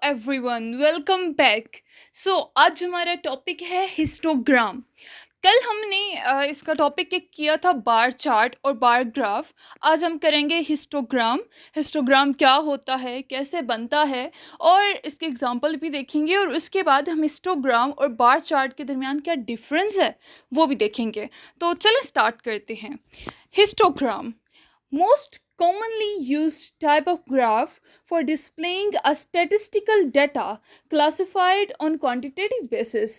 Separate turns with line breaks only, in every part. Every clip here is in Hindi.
Everyone, welcome back. आज हमारा टॉपिक है हिस्टोग्राम। कल हमने इसका टॉपिक एक किया था बार चार्ट और बार ग्राफ। आज हम करेंगे हिस्टोग्राम। हिस्टोग्राम क्या होता है, कैसे बनता है, और इसके एग्जांपल भी देखेंगे। और उसके बाद हम हिस्टोग्राम और बार चार्ट के दरमियान क्या डिफरेंस है वो भी देखेंगे। तो चलें स्टार्ट करते हैं। Histogram, most commonly used type of graph for displaying a statistical data classified on quantitative basis।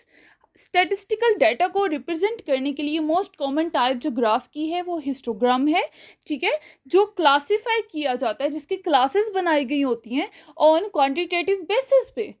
Statistical data को रिप्रेजेंट करने के लिए मोस्ट कॉमन टाइप जो ग्राफ की है वो हिस्टोग्राम है। ठीक है, जो क्लासिफाई किया जाता है, जिसकी क्लासेस बनाई गई होती हैं ऑन क्वांटिटेटिव बेसिस पे।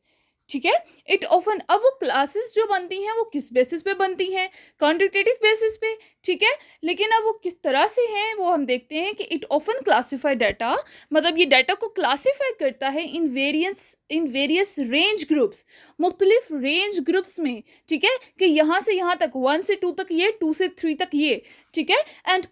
ठीक है, इट ऑफन, अब वो क्लासेस जो बनती हैं वो किस बेसिस पे बनती हैं? क्वांटिटेटिव बेसिस पे। ठीक है, लेकिन अब वो किस तरह से हैं वो हम देखते हैं कि इट ऑफन क्लासिफाई डाटा, मतलब ये डाटा को क्लासिफाई करता है इन वेरियस रेंज ग्रुप्स, मुख्तलिफ रेंज ग्रुप्स में। ठीक है, कि यहाँ से यहाँ तक 1 से 2 तक ये, 2 से 3 तक ये। ठीक है, and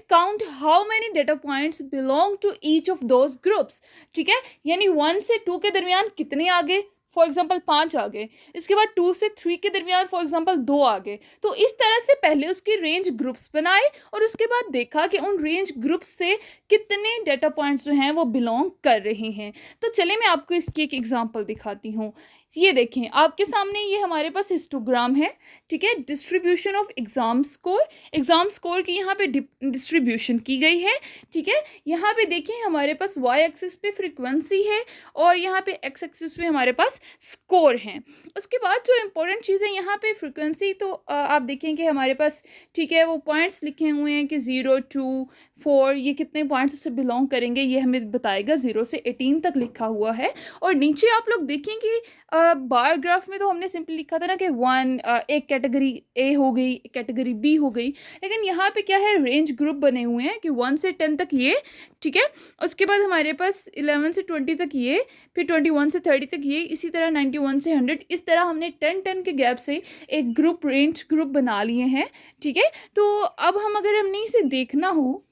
count how many data points belong to each of those groups. ठीक है, यानी 1 से 2 के दरमियान कितने आ गए, फॉर एग्जाम्पल 5 आ गए। इसके बाद 2 से 3 के दरमियान फॉर एग्जाम्पल 2 आ गए। तो इस तरह से पहले उसकी रेंज ग्रुप्स बनाए और उसके बाद देखा कि उन रेंज ग्रुप्स से कितने डेटा पॉइंट्स जो हैं वो बिलोंग कर रहे हैं। तो चलिए मैं आपको इसकी एक एग्जांपल दिखाती हूँ। ये देखें आपके सामने, ये हमारे पास हिस्टोग्राम है। ठीक है, डिस्ट्रीब्यूशन ऑफ एग्जाम स्कोर की यहाँ पे डिस्ट्रीब्यूशन की गई है। ठीक है, यहाँ पे देखें हमारे पास वाई एक्सिस पे फ्रीक्वेंसी है और यहाँ पे एक्स एक्सिस पे हमारे पास स्कोर हैं। उसके बाद जो इम्पोर्टेंट चीज़ है यहाँ पे फ्रीक्वेंसी, तो आप देखें कि हमारे पास, ठीक है, वो पॉइंट्स लिखे हुए हैं कि 0, 2, 4, ये कितने पॉइंट्स उससे बिलोंग करेंगे ये हमें बताएगा। 0 से 18 तक लिखा हुआ है। और नीचे आप लोग देखें कि बार ग्राफ में तो हमने सिंपली लिखा था ना कि 1 एक कैटेगरी ए हो गई, एक कैटेगरी बी हो गई। लेकिन यहाँ पे क्या है, रेंज ग्रुप बने हुए हैं कि 1 से 10 तक ये। ठीक है, उसके बाद हमारे पास 11 से 20 तक ये, फिर 21 से 30 तक ये, इसी तरह 91 से 100, इस तरह हमने 10 के गैप से एक ग्रुप, रेंज ग्रुप बना लिए हैं। ठीक है, तो अब हमने इसे देखना हो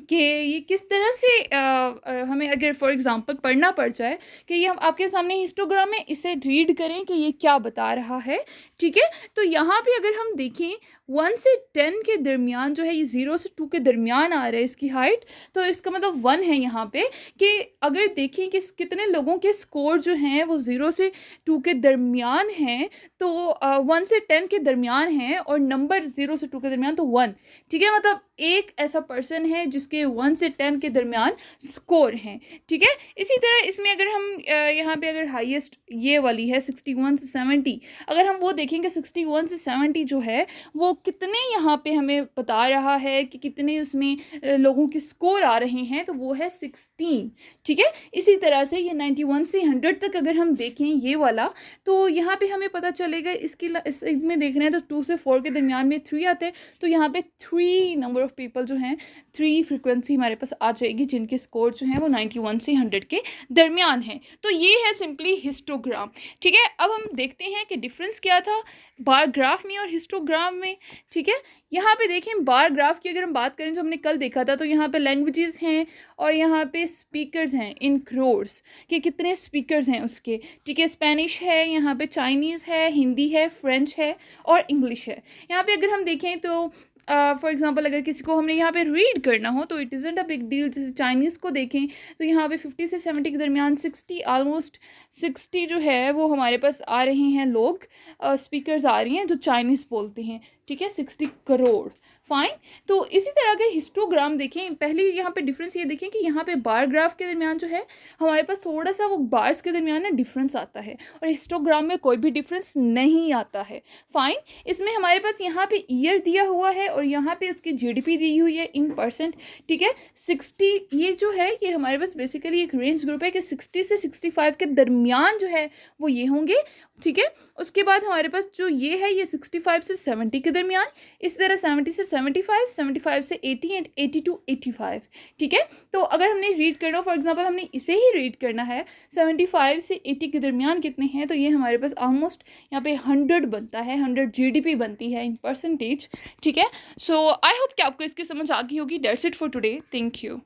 कि ये किस तरह से हमें अगर फॉर एग्जांपल पढ़ना पड़ जाए कि ये हम आपके सामने हिस्टोग्राम में इसे रीड करें कि ये क्या बता रहा है। ठीक है, तो यहाँ पे अगर हम देखें 1 से 10 के दरमियान जो है, ये 0 से 2 के दरमियान आ रहा है इसकी हाइट, तो इसका मतलब 1 है यहाँ पे। कि अगर देखें कि कितने लोगों के स्कोर जो हैं वो 0 से 2 के दरमियान हैं, तो 1 से 10 के दरमियान हैं और नंबर 0 से 2 के दरमियान, तो 1। ठीक है, मतलब एक ऐसा पर्सन है जिसके 1 से 10 के दरमियान स्कोर हैं। ठीक है, इसी तरह इसमें अगर हम यहाँ पे अगर हाईएस्ट ये वाली है 61 से 70, अगर हम वो देखेंगे 61 से 70 जो है वो कितने यहाँ पे हमें बता रहा है कि कितने उसमें लोगों के स्कोर आ रहे हैं, तो वो है 16। ठीक है, इसी तरह से ये 91 से 100 तक अगर हम देखें ये वाला, तो यहाँ पे हमें पता चलेगा इसमें देख रहे हैं तो 2 से 4 के दरमियान में 3 आते हैं। तो यहाँ पे 3 नंबर ऑफ पीपल जो हैं, 3 फ्रीक्वेंसी हमारे पास आ जाएगी जिनके स्कोर जो हैं वो 91 से 100 के दरमियान हैं। तो ये है सिंपली हिस्टोग्राम। ठीक है, अब हम देखते हैं कि डिफरेंस क्या था बार ग्राफ में और हिस्टोग्राम में। ठीक है, यहाँ पे देखें बार ग्राफ की अगर हम बात करें जो हमने कल देखा था, तो यहाँ पे लैंग्वेजेस हैं और यहाँ पे स्पीकर्स हैं इन क्रोर्स, कि कितने स्पीकर्स हैं उसके। ठीक है, स्पेनिश है, यहाँ पे चाइनीज़ है, हिंदी है, फ्रेंच है और इंग्लिश है। यहाँ पे अगर हम देखें तो फॉर एग्जांपल अगर किसी को हमने यहाँ पे रीड करना हो तो it isn't a big deal. जैसे चाइनीज़ को देखें तो यहाँ पे 50 से 70 के दरमियान 60, ऑलमोस्ट 60 जो है वो हमारे पास आ रहे हैं लोग, स्पीकर्स आ रही हैं जो चाइनीज़ बोलते हैं। ठीक है, 60 करोड़। फाइन। तो इसी तरह अगर हिस्टोग्राम देखें, पहले यहाँ पे डिफरेंस ये देखें कि यहाँ पे बार ग्राफ के दरमियान जो है हमारे पास थोड़ा सा वो बार्स के दरमियान ना डिफरेंस आता है और हिस्टोग्राम में कोई भी डिफरेंस नहीं आता है। फाइन, इसमें हमारे पास यहाँ पे ईयर दिया हुआ है और यहाँ पे उसकी जीडीपी दी हुई है इन परसेंट। ठीक है, 60 ये जो है ये हमारे पास बेसिकली एक रेंज ग्रुप है कि 60 से 65 के दरमियान जो है वो ये होंगे। ठीक है, उसके बाद हमारे पास जो ये है ये 65 से 70 के दरमियान, इस तरह 70 से 75, 75 से 80 एंड 80 टू 85। ठीक है, तो अगर हमने रीड करना हो, फॉर एग्जांपल हमने इसे ही रीड करना है 75 से 80 के दरमियान कितने हैं, तो ये हमारे पास ऑलमोस्ट यहाँ पे 100 बनता है, 100 जीडीपी बनती है इन परसेंटेज। ठीक है, सो आई होप कि आपको इसकी समझ आ गई होगी। That's it for today, thank you.